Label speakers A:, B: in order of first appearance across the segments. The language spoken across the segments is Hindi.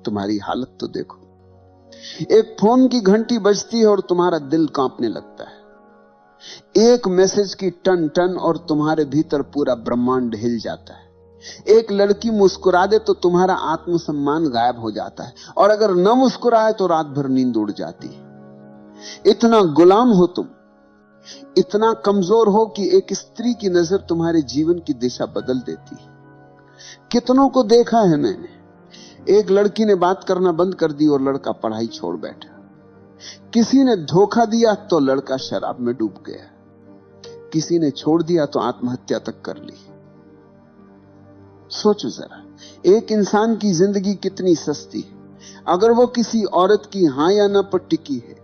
A: तुम्हारी हालत तो देखो। एक फोन की घंटी बजती है और तुम्हारा दिल कांपने लगता है। एक मैसेज की टन टन और तुम्हारे भीतर पूरा ब्रह्मांड हिल जाता है। एक लड़की मुस्कुरा दे तो तुम्हारा आत्मसम्मान गायब हो जाता है, और अगर न मुस्कुराए तो रात भर नींद उड़ जाती है। इतना गुलाम हो तुम, इतना कमजोर हो कि एक स्त्री की नजर तुम्हारे जीवन की दिशा बदल देती है। कितनों को देखा है मैंने, एक लड़की ने बात करना बंद कर दी और लड़का पढ़ाई छोड़ बैठा। किसी ने धोखा दिया तो लड़का शराब में डूब गया। किसी ने छोड़ दिया तो आत्महत्या तक कर ली। सोचो जरा, एक इंसान की जिंदगी कितनी सस्ती है। अगर वो किसी औरत की हां या ना पर टिकी है,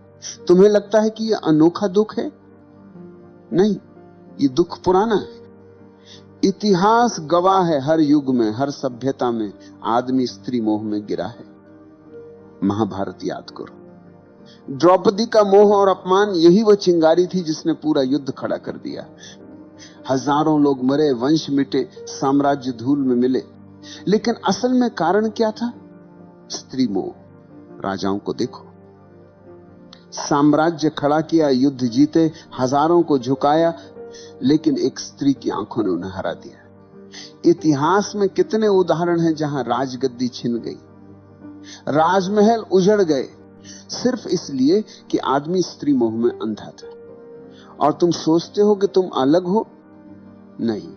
A: तुम्हें लगता है कि यह अनोखा दुख है? नहीं, ये दुख पुराना है। इतिहास गवाह है, हर युग में, हर सभ्यता में आदमी स्त्री मोह में गिरा है। महाभारत याद करो, द्रौपदी का मोह और अपमान, यही वह चिंगारी थी जिसने पूरा युद्ध खड़ा कर दिया। हजारों लोग मरे, वंश मिटे, साम्राज्य धूल में मिले, लेकिन असल में कारण क्या था? स्त्री मोह। राजाओं को देखो, साम्राज्य खड़ा किया, युद्ध जीते, हजारों को झुकाया, लेकिन एक स्त्री की आंखों ने उन्हें हरा दिया। इतिहास में कितने उदाहरण हैं जहां राजगद्दी छिन गई, राजमहल उजड़ गए, सिर्फ इसलिए कि आदमी स्त्री मोह में अंधा था। और तुम सोचते हो कि तुम अलग हो? नहीं,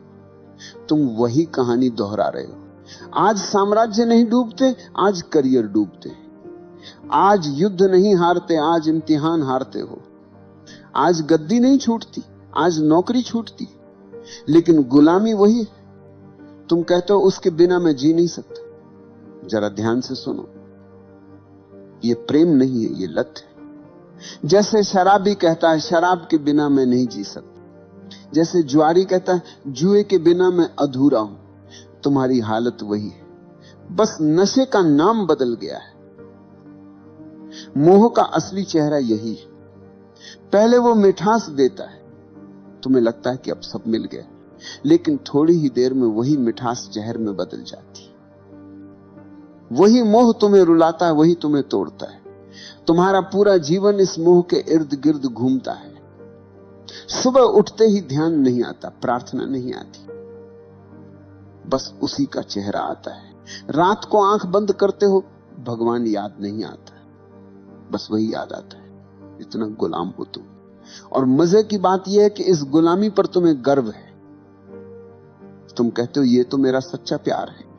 A: तुम वही कहानी दोहरा रहे हो। आज साम्राज्य नहीं डूबते, आज करियर डूबते। आज युद्ध नहीं हारते, आज इम्तिहान हारते हो। आज गद्दी नहीं छूटती, आज नौकरी छूटती, लेकिन गुलामी वही है। तुम कहते हो उसके बिना मैं जी नहीं सकता। जरा ध्यान से सुनो, ये प्रेम नहीं है, ये लत है। जैसे शराबी कहता है शराब के बिना मैं नहीं जी सकता, जैसे जुआरी कहता है जुए के बिना मैं अधूरा हूं, तुम्हारी हालत वही है, बस नशे का नाम बदल गया है। मोह का असली चेहरा यही है। पहले वो मिठास देता है, तुम्हें लगता है कि अब सब मिल गया, लेकिन थोड़ी ही देर में वही मिठास जहर में बदल जाती है। वही मोह तुम्हें रुलाता है, वही तुम्हें तोड़ता है। तुम्हारा पूरा जीवन इस मोह के इर्द गिर्द घूमता है। सुबह उठते ही ध्यान नहीं आता, प्रार्थना नहीं आती, बस उसी का चेहरा आता है। रात को आंख बंद करते हो, भगवान याद नहीं आता, बस वही याद आता है। इतना गुलाम हो तुम। और मजे की बात यह है कि इस गुलामी पर तुम्हें गर्व है। तुम कहते हो ये तो मेरा सच्चा प्यार है।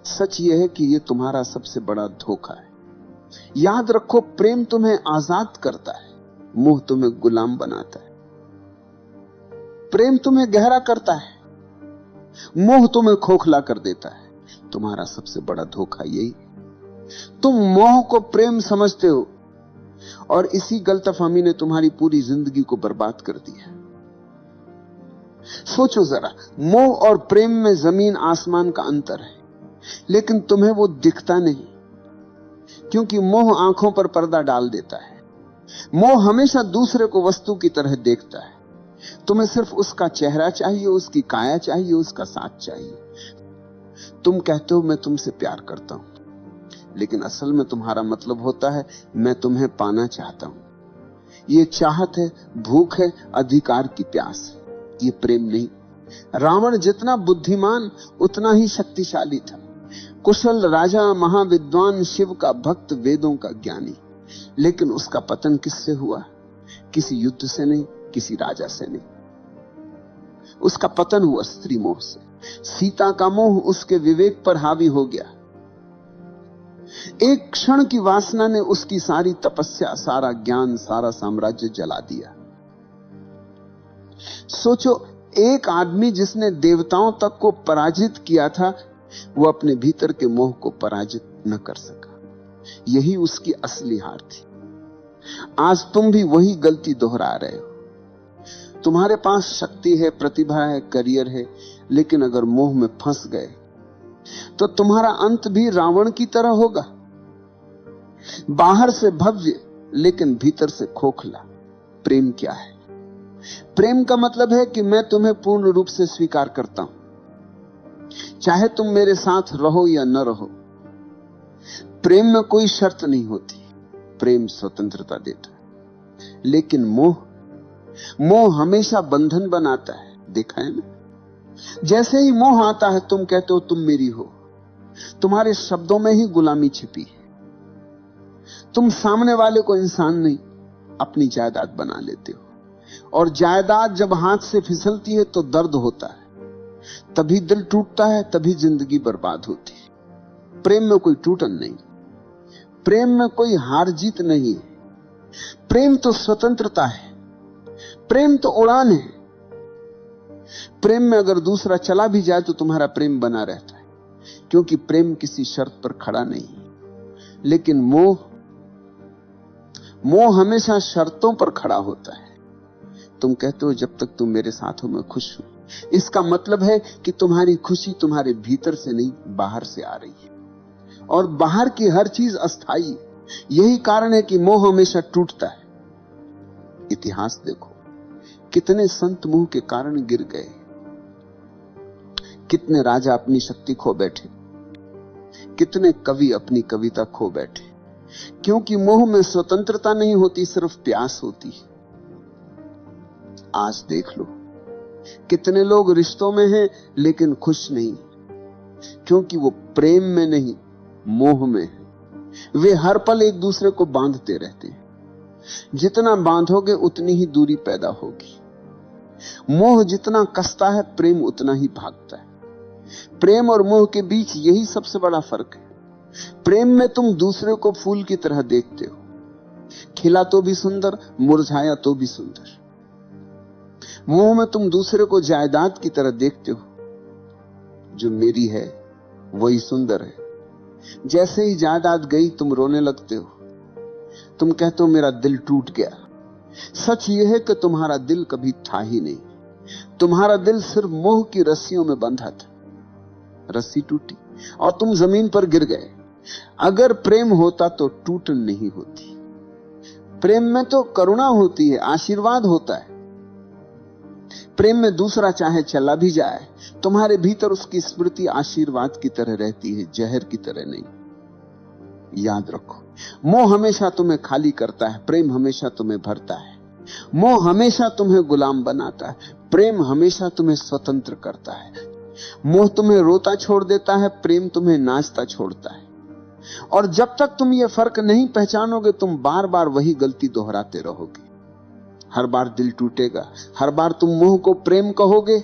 A: सच यह है कि यह तुम्हारा सबसे बड़ा धोखा है। याद रखो, प्रेम तुम्हें आजाद करता है, मोह तुम्हें गुलाम बनाता है। प्रेम तुम्हें गहरा करता है, मोह तुम्हें खोखला कर देता है। तुम्हारा सबसे बड़ा धोखा यही है। तुम मोह को प्रेम समझते हो, और इसी गलतफहमी ने तुम्हारी पूरी जिंदगी को बर्बाद कर दिया। सोचो जरा, मोह और प्रेम में जमीन आसमान का अंतर है, लेकिन तुम्हें वो दिखता नहीं, क्योंकि मोह आंखों पर पर्दा डाल देता है। मोह हमेशा दूसरे को वस्तु की तरह देखता है। तुम्हें सिर्फ उसका चेहरा चाहिए, उसकी काया चाहिए, उसका साथ चाहिए। तुम कहते हो मैं तुमसे प्यार करता हूं, लेकिन असल में तुम्हारा मतलब होता है मैं तुम्हें पाना चाहता हूं। ये चाहत है, भूख है, अधिकार की प्यास है, ये प्रेम नहीं। रावण जितना बुद्धिमान उतना ही शक्तिशाली था। कुशल राजा, महाविद्वान, शिव का भक्त, वेदों का ज्ञानी, लेकिन उसका पतन किससे हुआ? किसी युद्ध से नहीं, किसी राजा से नहीं। उसका पतन हुआ स्त्री मोह से। सीता का मोह उसके विवेक पर हावी हो गया। एक क्षण की वासना ने उसकी सारी तपस्या, सारा ज्ञान, सारा साम्राज्य जला दिया। सोचो, एक आदमी जिसने देवताओं तक को पराजित किया था, वो अपने भीतर के मोह को पराजित न कर सका। यही उसकी असली हार थी। आज तुम भी वही गलती दोहरा रहे हो। तुम्हारे पास शक्ति है, प्रतिभा है, करियर है, लेकिन अगर मोह में फंस गए तो तुम्हारा अंत भी रावण की तरह होगा। बाहर से भव्य, लेकिन भीतर से खोखला। प्रेम क्या है? प्रेम का मतलब है कि मैं तुम्हें पूर्ण रूप से स्वीकार करता हूं, चाहे तुम मेरे साथ रहो या न रहो। प्रेम में कोई शर्त नहीं होती, प्रेम स्वतंत्रता देता है। लेकिन मोह हमेशा बंधन बनाता है, देखा है ना? जैसे ही मोह आता है, तुम कहते हो तुम मेरी हो, तुम्हारे शब्दों में ही गुलामी छिपी है। तुम सामने वाले को इंसान नहीं, अपनी जायदाद बना लेते हो, और जायदाद जब हाथ से फिसलती है तो दर्द होता है, तभी दिल टूटता है, तभी जिंदगी बर्बाद होती है। प्रेम में कोई टूटन नहीं, प्रेम में कोई हार जीत नहीं है। प्रेम तो स्वतंत्रता है, प्रेम तो उड़ान है। प्रेम में अगर दूसरा चला भी जाए तो तुम्हारा प्रेम बना रहता है, क्योंकि प्रेम किसी शर्त पर खड़ा नहीं। लेकिन मोह हमेशा शर्तों पर खड़ा होता है। तुम कहते हो जब तक तुम मेरे साथ हो मैं खुश हूं, इसका मतलब है कि तुम्हारी खुशी तुम्हारे भीतर से नहीं, बाहर से आ रही है, और बाहर की हर चीज अस्थाई है। यही कारण है कि मोह हमेशा टूटता है। इतिहास देखो, कितने संत मोह के कारण गिर गए, कितने राजा अपनी शक्ति खो बैठे, कितने कवि अपनी कविता खो बैठे, क्योंकि मोह में स्वतंत्रता नहीं होती, सिर्फ प्यास होती है। आज देख लो, कितने लोग रिश्तों में हैं लेकिन खुश नहीं, क्योंकि वो प्रेम में नहीं, मोह में है। वे हर पल एक दूसरे को बांधते रहते हैं। जितना बांधोगे उतनी ही दूरी पैदा होगी। मोह जितना कसता है, प्रेम उतना ही भागता है। प्रेम और मोह के बीच यही सबसे बड़ा फर्क है। प्रेम में तुम दूसरे को फूल की तरह देखते हो, खिला तो भी सुंदर, मुरझाया तो भी सुंदर। मोह में तुम दूसरे को जायदाद की तरह देखते हो, जो मेरी है वही सुंदर है। जैसे ही जायदाद गई तुम रोने लगते हो, तुम कहते हो मेरा दिल टूट गया। सच यह है कि तुम्हारा दिल कभी था ही नहीं, तुम्हारा दिल सिर्फ मोह की रस्सियों में बंधा था। रस्सी टूटी और तुम जमीन पर गिर गए। अगर प्रेम होता तो टूटन नहीं होती। प्रेम में तो करुणा होती है, आशीर्वाद होता है। प्रेम में दूसरा चाहे चला भी जाए, तुम्हारे भीतर उसकी स्मृति आशीर्वाद की तरह रहती है, जहर की तरह नहीं। याद रखो, मोह हमेशा तुम्हें खाली करता है, प्रेम हमेशा तुम्हें भरता है। मोह हमेशा तुम्हें गुलाम बनाता है, प्रेम हमेशा तुम्हें स्वतंत्र करता है। मोह तुम्हें रोता छोड़ देता है, प्रेम तुम्हें नाचता छोड़ता है। और जब तक तुम ये फर्क नहीं पहचानोगे, तुम बार बार वही गलती दोहराते रहोगे। हर बार दिल टूटेगा, हर बार तुम मोह को प्रेम कहोगे।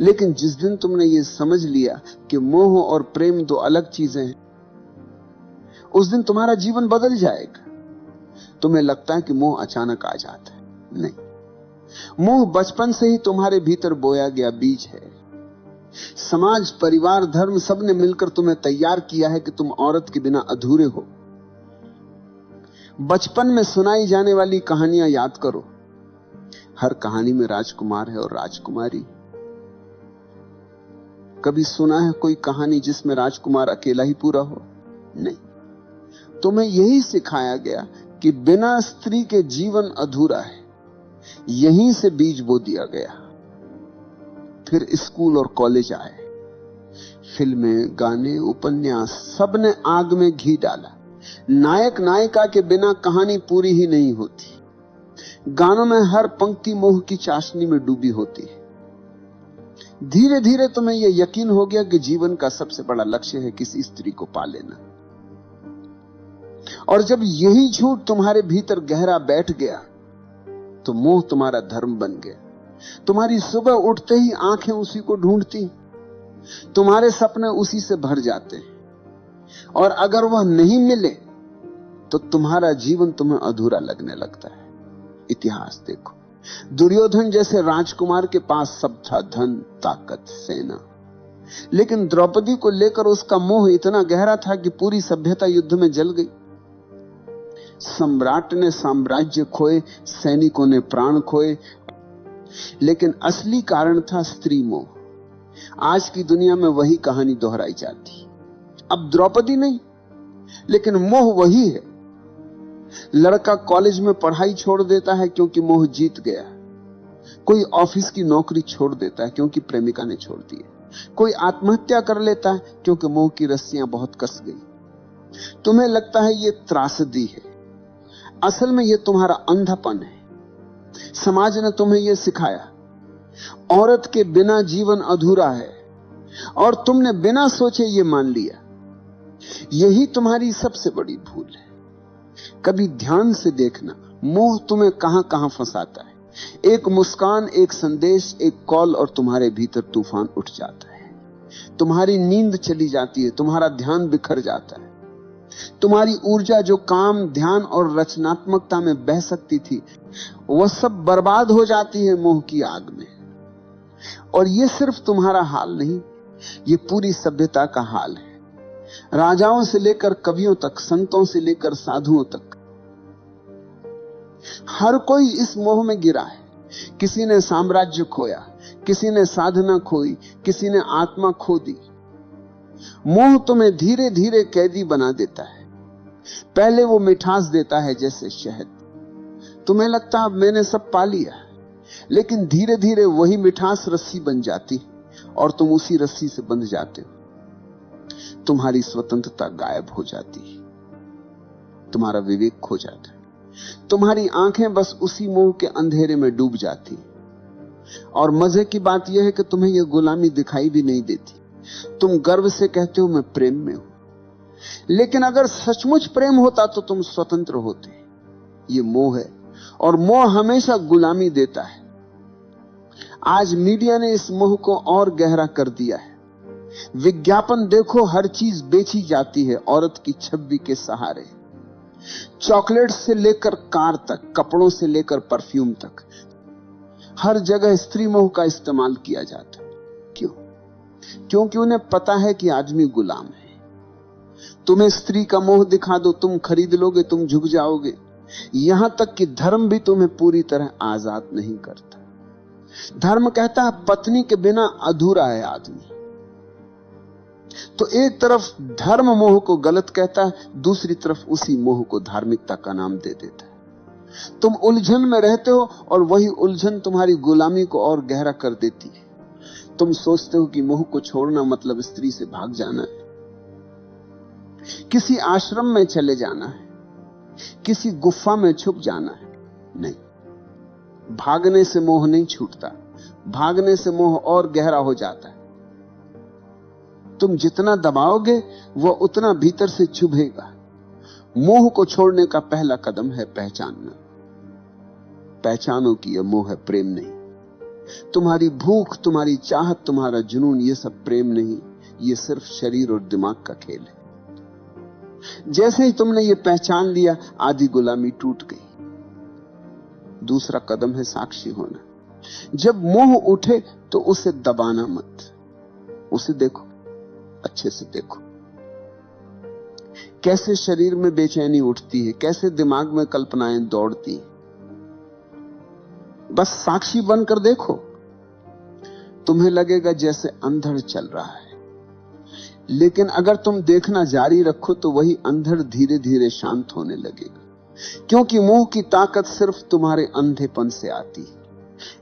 A: लेकिन जिस दिन तुमने ये समझ लिया कि मोह और प्रेम दो अलग चीजें हैं, उस दिन तुम्हारा जीवन बदल जाएगा। तुम्हें लगता है कि मोह अचानक आ जाता है, नहीं। मोह बचपन से ही तुम्हारे भीतर बोया गया बीज है। समाज, परिवार, धर्म सबने मिलकर तुम्हें तैयार किया है कि तुम औरत के बिना अधूरे हो। बचपन में सुनाई जाने वाली कहानियां याद करो। हर कहानी में राजकुमार है और राजकुमारी। कभी सुना है कोई कहानी जिसमें राजकुमार अकेला ही पूरा हो? नहीं। तुम्हें यही सिखाया गया कि बिना स्त्री के जीवन अधूरा है। यहीं से बीज बो दिया गया। फिर स्कूल और कॉलेज आए, फिल्में, गाने, उपन्यास, सबने आग में घी डाला। नायक नायिका के बिना कहानी पूरी ही नहीं होती। गानों में हर पंक्ति मोह की चाशनी में डूबी होती है। धीरे धीरे तुम्हें यह यकीन हो गया कि जीवन का सबसे बड़ा लक्ष्य है किसी स्त्री को पा लेना। और जब यही झूठ तुम्हारे भीतर गहरा बैठ गया, तो मोह तुम्हारा धर्म बन गया। तुम्हारी सुबह उठते ही आंखें उसी को ढूंढती, तुम्हारे सपने उसी से भर जाते हैं, और अगर वह नहीं मिले तो तुम्हारा जीवन तुम्हें अधूरा लगने लगता है। इतिहास देखो, दुर्योधन जैसे राजकुमार के पास सब था, धन, ताकत, सेना, लेकिन द्रौपदी को लेकर उसका मोह इतना गहरा था कि पूरी सभ्यता युद्ध में जल गई। सम्राट ने साम्राज्य खोए, सैनिकों ने प्राण खोए, लेकिन असली कारण था स्त्री मोह। आज की दुनिया में वही कहानी दोहराई जाती। अब द्रौपदी नहीं, लेकिन मोह वही है। लड़का कॉलेज में पढ़ाई छोड़ देता है क्योंकि मोह जीत गया। कोई ऑफिस की नौकरी छोड़ देता है क्योंकि प्रेमिका ने छोड़ दी है। कोई आत्महत्या कर लेता है क्योंकि मोह की रस्सियां बहुत कस गई। तुम्हें लगता है ये त्रासदी है, असल में ये तुम्हारा अंधापन है। समाज ने तुम्हें यह सिखाया, औरत के बिना जीवन अधूरा है, और तुमने बिना सोचे ये मान लिया। यही तुम्हारी सबसे बड़ी भूल है। कभी ध्यान से देखना, मोह तुम्हें कहां कहां फंसाता है। एक मुस्कान, एक संदेश, एक कॉल, और तुम्हारे भीतर तूफान उठ जाता है। तुम्हारी नींद चली जाती है, तुम्हारा ध्यान बिखर जाता है। तुम्हारी ऊर्जा जो काम, ध्यान और रचनात्मकता में बह सकती थी, वह सब बर्बाद हो जाती है मोह की आग में। और यह सिर्फ तुम्हारा हाल नहीं, ये पूरी सभ्यता का हाल है। राजाओं से लेकर कवियों तक, संतों से लेकर साधुओं तक, हर कोई इस मोह में गिरा है। किसी ने साम्राज्य खोया, किसी ने साधना खोई, किसी ने आत्मा खो दी। मोह तुम्हें धीरे धीरे कैदी बना देता है। पहले वो मिठास देता है जैसे शहद। तुम्हें लगता अब मैंने सब पा लिया, लेकिन धीरे धीरे वही मिठास रस्सी बन जाती और तुम उसी रस्सी से बंध जाते हो। तुम्हारी स्वतंत्रता गायब हो जाती है, तुम्हारा विवेक खो जाता है, तुम्हारी आंखें बस उसी मोह के अंधेरे में डूब जाती। और मजे की बात यह है कि तुम्हें यह गुलामी दिखाई भी नहीं देती। तुम गर्व से कहते हो मैं प्रेम में हूं, लेकिन अगर सचमुच प्रेम होता तो तुम स्वतंत्र होते। यह मोह है, और मोह हमेशा गुलामी देता है। आज मीडिया ने इस मोह को और गहरा कर दिया है। विज्ञापन देखो, हर चीज बेची जाती है औरत की छवि के सहारे। चॉकलेट से लेकर कार तक, कपड़ों से लेकर परफ्यूम तक, हर जगह स्त्री मोह का इस्तेमाल किया जाता है। क्यों? क्योंकि उन्हें पता है कि आदमी गुलाम है। तुम्हें स्त्री का मोह दिखा दो, तुम खरीद लोगे, तुम झुक जाओगे। यहां तक कि धर्म भी तुम्हें पूरी तरह आजाद नहीं करता। धर्म कहता है पत्नी के बिना अधूरा है आदमी। तो एक तरफ धर्म मोह को गलत कहता है, दूसरी तरफ उसी मोह को धार्मिकता का नाम दे देता है। तुम उलझन में रहते हो, और वही उलझन तुम्हारी गुलामी को और गहरा कर देती है। तुम सोचते हो कि मोह को छोड़ना मतलब स्त्री से भाग जाना है, किसी आश्रम में चले जाना है, किसी गुफा में छुप जाना है। नहीं, भागने से मोह नहीं छूटता, भागने से मोह और गहरा हो जाता है। तुम जितना दबाओगे वह उतना भीतर से चुभेगा। मोह को छोड़ने का पहला कदम है पहचानना। पहचानो कि यह मोह है, प्रेम नहीं। तुम्हारी भूख, तुम्हारी चाहत, तुम्हारा जुनून, यह सब प्रेम नहीं, यह सिर्फ शरीर और दिमाग का खेल है। जैसे ही तुमने यह पहचान लिया, आधी गुलामी टूट गई। दूसरा कदम है साक्षी होना। जब मोह उठे तो उसे दबाना मत, उसे देखो, अच्छे से देखो। कैसे शरीर में बेचैनी उठती है, कैसे दिमाग में कल्पनाएं दौड़ती हैं। बस साक्षी बनकर देखो। तुम्हें लगेगा जैसे अंधड़ चल रहा है, लेकिन अगर तुम देखना जारी रखो तो वही अंधड़ धीरे धीरे शांत होने लगेगा। क्योंकि मोह की ताकत सिर्फ तुम्हारे अंधेपन से आती है।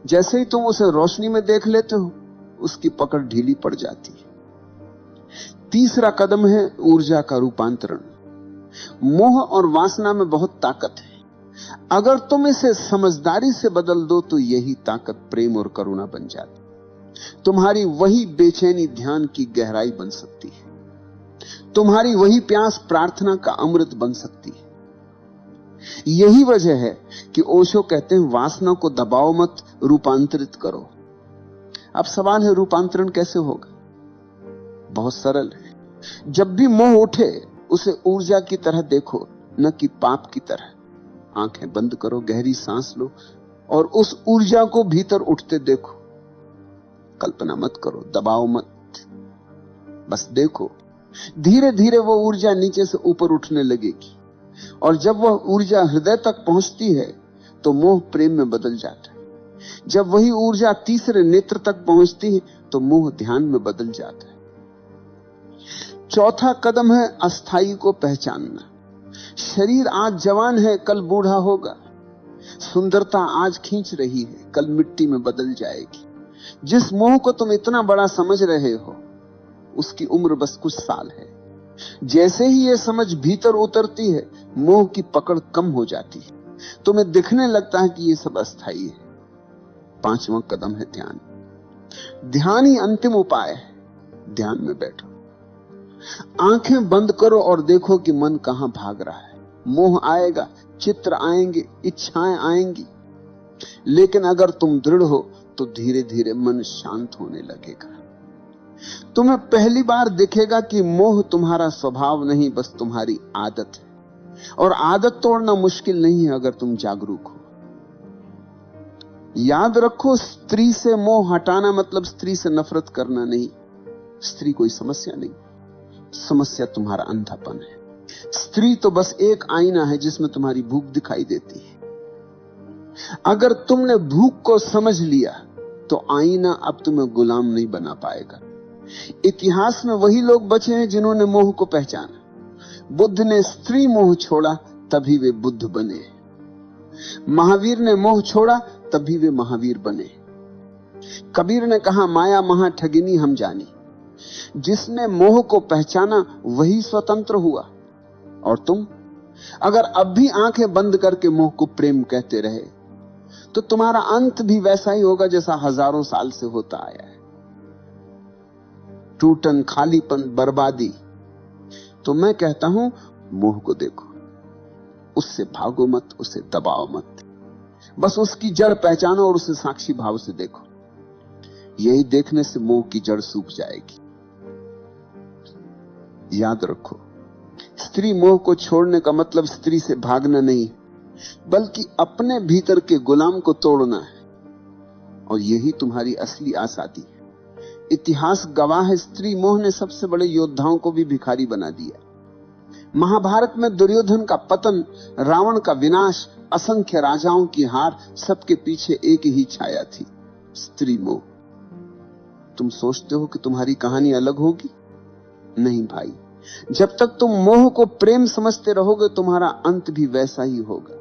A: जैसे ही तुम उसे रोशनी में देख लेते हो, उसकी पकड़ ढीली पड़ जाती है। तीसरा कदम है ऊर्जा का रूपांतरण। मोह और वासना में बहुत ताकत है। अगर तुम इसे समझदारी से बदल दो तो यही ताकत प्रेम और करुणा बन जाती। तुम्हारी वही बेचैनी ध्यान की गहराई बन सकती है। तुम्हारी वही प्यास प्रार्थना का अमृत बन सकती है। यही वजह है कि ओशो कहते हैं वासना को दबाओ मत, रूपांतरित करो। अब सवाल है रूपांतरण कैसे होगा? बहुत सरल है। जब भी मोह उठे उसे ऊर्जा की तरह देखो, न कि पाप की तरह। आंखें बंद करो, गहरी सांस लो और उस ऊर्जा को भीतर उठते देखो। कल्पना मत करो, दबाओ मत, बस देखो। धीरे धीरे वो ऊर्जा नीचे से ऊपर उठने लगेगी, और जब वह ऊर्जा हृदय तक पहुंचती है तो मोह प्रेम में बदल जाता है। जब वही ऊर्जा तीसरे नेत्र तक पहुंचती है तो मोह ध्यान में बदल जाता है। चौथा कदम है अस्थाई को पहचानना। शरीर आज जवान है, कल बूढ़ा होगा। सुंदरता आज खींच रही है, कल मिट्टी में बदल जाएगी। जिस मोह को तुम इतना बड़ा समझ रहे हो, उसकी उम्र बस कुछ साल है। जैसे ही ये समझ भीतर उतरती है, मोह की पकड़ कम हो जाती है। तुम्हें दिखने लगता है कि ये सब अस्थाई है। 5वां कदम है ध्यान। ध्यान ही अंतिम उपाय है। ध्यान में बैठो, आंखें बंद करो और देखो कि मन कहां भाग रहा है। मोह आएगा, चित्र आएंगे, इच्छाएं आएंगी, लेकिन अगर तुम दृढ़ हो तो धीरे धीरे मन शांत होने लगेगा। तुम्हें पहली बार दिखेगा कि मोह तुम्हारा स्वभाव नहीं, बस तुम्हारी आदत है। और आदत तोड़ना मुश्किल नहीं है अगर तुम जागरूक हो। याद रखो, स्त्री से मोह हटाना मतलब स्त्री से नफरत करना नहीं। स्त्री कोई समस्या नहीं, समस्या तुम्हारा अंधापन है। स्त्री तो बस एक आईना है जिसमें तुम्हारी भूख दिखाई देती है। अगर तुमने भूख को समझ लिया तो आईना अब तुम्हें गुलाम नहीं बना पाएगा। इतिहास में वही लोग बचे हैं जिन्होंने मोह को पहचाना। बुद्ध ने स्त्री मोह छोड़ा, तभी वे बुद्ध बने। महावीर ने मोह छोड़ा, तभी वे महावीर बने। कबीर ने कहा, माया महा ठगिनी हम जानी। जिसने मोह को पहचाना वही स्वतंत्र हुआ। और तुम अगर अब भी आंखें बंद करके मोह को प्रेम कहते रहे तो तुम्हारा अंत भी वैसा ही होगा जैसा हजारों साल से होता आया है। टूटन, खालीपन, बर्बादी। तो मैं कहता हूं, मोह को देखो, उससे भागो मत, उसे दबाओ मत, बस उसकी जड़ पहचानो और उसे साक्षी भाव से देखो। यही देखने से मोह की जड़ सूख जाएगी। याद रखो, स्त्री मोह को छोड़ने का मतलब स्त्री से भागना नहीं, बल्कि अपने भीतर के गुलाम को तोड़ना है। और यही तुम्हारी असली आजादी है। इतिहास गवाह है, स्त्री मोह ने सबसे बड़े योद्धाओं को भी भिखारी बना दिया। महाभारत में दुर्योधन का पतन, रावण का विनाश, असंख्य राजाओं की हार, सबके पीछे एक ही छाया थी, स्त्री मोह। तुम सोचते हो कि तुम्हारी कहानी अलग होगी? नहीं भाई, जब तक तुम मोह को प्रेम समझते रहोगे तुम्हारा अंत भी वैसा ही होगा।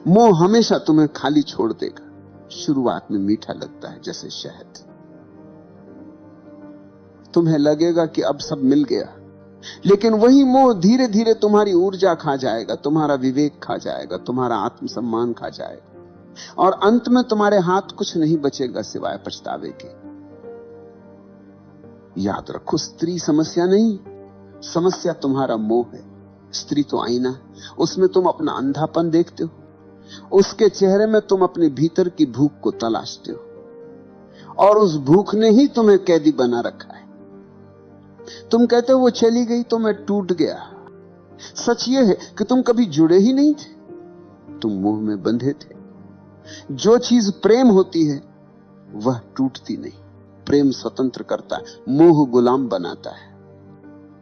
A: मोह हमेशा तुम्हें खाली छोड़ देगा। शुरुआत में मीठा लगता है जैसे शहद। तुम्हें लगेगा कि अब सब मिल गया, लेकिन वही मोह धीरे धीरे तुम्हारी ऊर्जा खा जाएगा, तुम्हारा विवेक खा जाएगा, तुम्हारा आत्मसम्मान खा जाएगा, और अंत में तुम्हारे हाथ कुछ नहीं बचेगा सिवाय पछतावे के। याद रखो, स्त्री समस्या नहीं, समस्या तुम्हारा मोह है। स्त्री तो आईना, उसमें तुम अपना अंधापन देखते हो, उसके चेहरे में तुम अपने भीतर की भूख को तलाशते हो, और उस भूख ने ही तुम्हें कैदी बना रखा है। तुम कहते हो वो चली गई तो मैं टूट गया। सच ये है कि तुम कभी जुड़े ही नहीं थे, तुम मोह में बंधे थे। जो चीज प्रेम होती है वह टूटती नहीं। प्रेम स्वतंत्र करता है, मोह गुलाम बनाता है।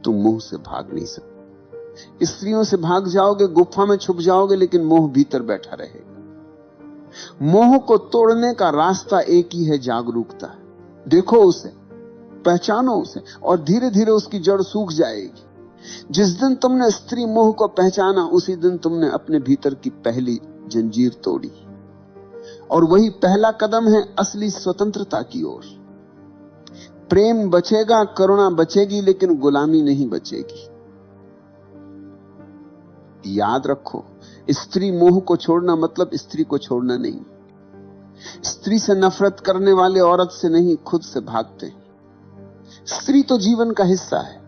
A: तुम मोह से भाग नहीं सकते। स्त्रियों से भाग जाओगे, गुफा में छुप जाओगे, लेकिन मोह भीतर बैठा रहेगा। मोह को तोड़ने का रास्ता एक ही है, जागरूकता। देखो उसे, पहचानो उसे, और धीरे धीरे उसकी जड़ सूख जाएगी। जिस दिन तुमने स्त्री मोह को पहचाना, उसी दिन तुमने अपने भीतर की पहली जंजीर तोड़ी। और वही पहला कदम है असली स्वतंत्रता की ओर। प्रेम बचेगा, करुणा बचेगी, लेकिन गुलामी नहीं बचेगी। याद रखो, स्त्री मोह को छोड़ना मतलब स्त्री को छोड़ना नहीं। स्त्री से नफरत करने वाले औरत से नहीं, खुद से भागते हैं। स्त्री तो जीवन का हिस्सा है।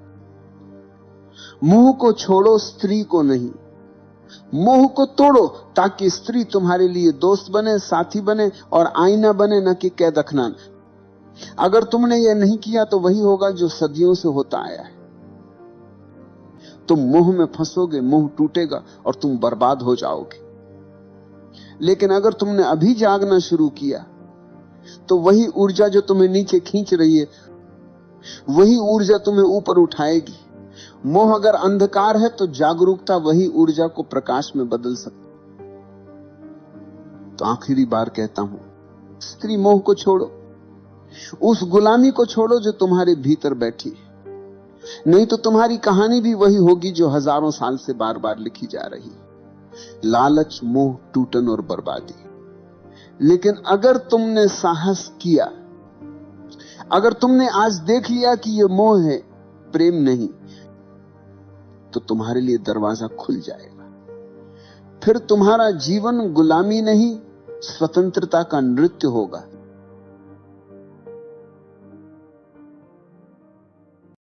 A: मोह को छोड़ो, स्त्री को नहीं। मोह को तोड़ो ताकि स्त्री तुम्हारे लिए दोस्त बने, साथी बने और आईना बने, न कि कैद अखनान। अगर तुमने यह नहीं किया तो वही होगा जो सदियों से होता आया है। तुम मोह में फंसोगे, मोह टूटेगा और तुम बर्बाद हो जाओगे। लेकिन अगर तुमने अभी जागना शुरू किया तो वही ऊर्जा जो तुम्हें नीचे खींच रही है, वही ऊर्जा तुम्हें ऊपर उठाएगी। मोह अगर अंधकार है तो जागरूकता वही ऊर्जा को प्रकाश में बदल सकती। तो आखिरी बार कहता हूं, स्त्री मोह को छोड़ो, उस गुलामी को छोड़ो जो तुम्हारे भीतर बैठी है। नहीं तो तुम्हारी कहानी भी वही होगी जो हजारों साल से बार बार लिखी जा रही, लालच, मोह, टूटन और बर्बादी। लेकिन अगर तुमने साहस किया, अगर तुमने आज देख लिया कि यह मोह है, प्रेम नहीं, तो तुम्हारे लिए दरवाजा खुल जाएगा। फिर तुम्हारा जीवन गुलामी नहीं, स्वतंत्रता का नृत्य होगा।